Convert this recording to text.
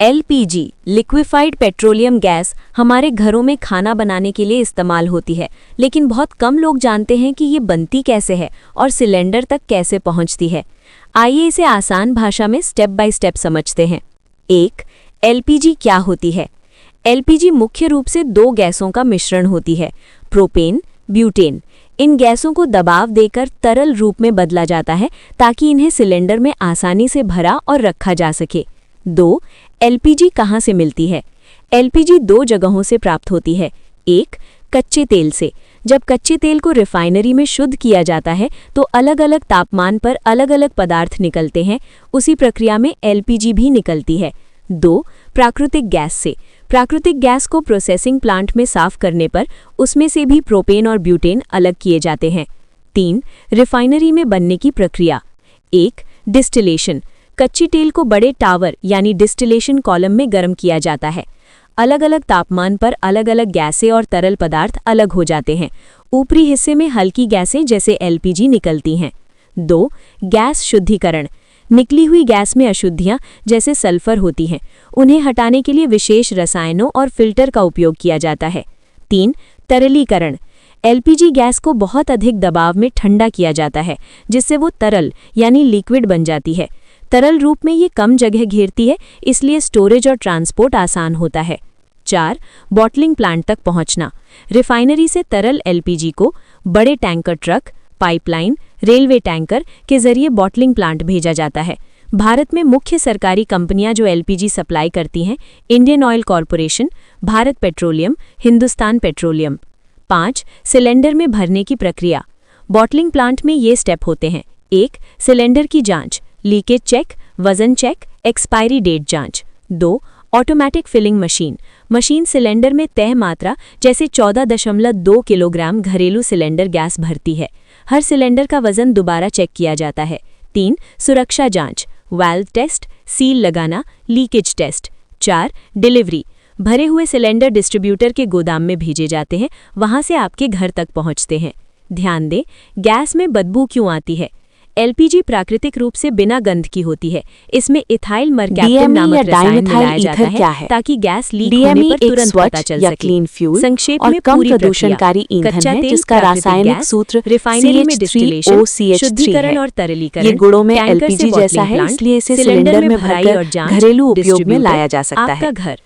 LPG liquefied petroleum gas हमारे घरों में खाना बनाने के लिए इस्तेमाल होती है, लेकिन बहुत कम लोग जानते हैं कि ये बनती कैसे है और सिलेंडर तक कैसे पहुंचती है। आइए इसे आसान भाषा में स्टेप बाय स्टेप समझते हैं। 1. एलपीजी क्या होती है? एलपीजी मुख्य रूप से दो गैसों का मिश्रण होती है, प्रोपेन, ब्यूटेन। इन गैसों को दबाव देकर तरल रूप में बदला जाता है ताकि इन्हें सिलेंडर में आसानी से भरा और रखा जा सके। 2. एलपीजी कहाँ से मिलती है? एलपीजी दो जगहों से प्राप्त होती है। 1. कच्चे तेल से। जब कच्चे तेल को रिफाइनरी में शुद्ध किया जाता है तो अलग अलग तापमान पर अलग अलग पदार्थ निकलते हैं, उसी प्रक्रिया में एलपीजी भी निकलती है। 2. प्राकृतिक गैस से। प्राकृतिक गैस को प्रोसेसिंग प्लांट में साफ करने पर उसमें से भी प्रोपेन और ब्यूटेन अलग किए जाते हैं। 3. रिफाइनरी में बनने की प्रक्रिया। 1. डिस्टिलेशन। कच्ची तेल को बड़े टावर यानी डिस्टिलेशन कॉलम में गर्म किया जाता है। अलग अलग तापमान पर अलग अलग गैसें और तरल पदार्थ अलग हो जाते हैं। ऊपरी हिस्से में हल्की गैसें जैसे एलपीजी निकलती हैं। 2. गैस शुद्धिकरण। निकली हुई गैस में अशुद्धियां जैसे सल्फर होती हैं, उन्हें हटाने के लिए विशेष रसायनों और फिल्टर का उपयोग किया जाता है। 3. तरलीकरण। एलपीजी गैस को बहुत अधिक दबाव में ठंडा किया जाता है, जिससे वो तरल यानी लिक्विड बन जाती है। तरल रूप में ये कम जगह घेरती है, इसलिए स्टोरेज और ट्रांसपोर्ट आसान होता है। 4. बॉटलिंग प्लांट तक पहुंचना। रिफाइनरी से तरल एलपीजी को बड़े tanker truck, pipeline, railway tanker के जरिए बॉटलिंग प्लांट भेजा जाता है। भारत में मुख्य सरकारी कंपनियां जो एलपीजी सप्लाई करती हैं, Indian oil corporation, Bharat petroleum, Hindustan petroleum. 5. Cylinder में भरने की प्रक्रिया। बॉटलिंग प्लांट में ये स्टेप होते हैं। 1. सिलेंडर की जांच, लीकेज चेक, वजन चेक, एक्सपायरी डेट जांच। 2. Automatic filling machine. Machine cylinder में तय मात्रा जैसे 14.2 किलोग्राम घरेलू सिलेंडर गैस भरती है। हर सिलेंडर का वजन दोबारा चेक किया जाता है। 3. सुरक्षा जांच, वाल्व टेस्ट, सील लगाना, लीकेज टेस्ट। 4. डिलीवरी। भरे हुए सिलेंडर डिस्ट्रीब्यूटर के गोदाम में भेजे जाते हैं, वहां से आपके घर तक पहुंचते हैं। ध्यान दें, गैस में बदबू क्यों आती है? एलपीजी प्राकृतिक रूप से बिना गंध की होती है। इसमें इथाइल मरकैप्टम नामक रसायन मिलाया जाता है ताकि गैस लीक होने पर तुरंत पता चल सके। क्लीन फ्यूल संक्षेप और में कम पूरी प्रदूषणकारी ईंधन है, जिसका रासायनिक सूत्र रिफाइनरी में डिस्टिलेशन, शुद्धिकरण और तरलीकरण। ये गुणों में टैंकर से एलपीजी जैसा बॉटलिंग है, प्लांट, इसलिए इसे सिलेंडर सिलेंडर में भराई भरकर और जांच, घरेलू उपयोग में डिस्ट्रीब्यूटर, लाया जा सकता है। आपका घर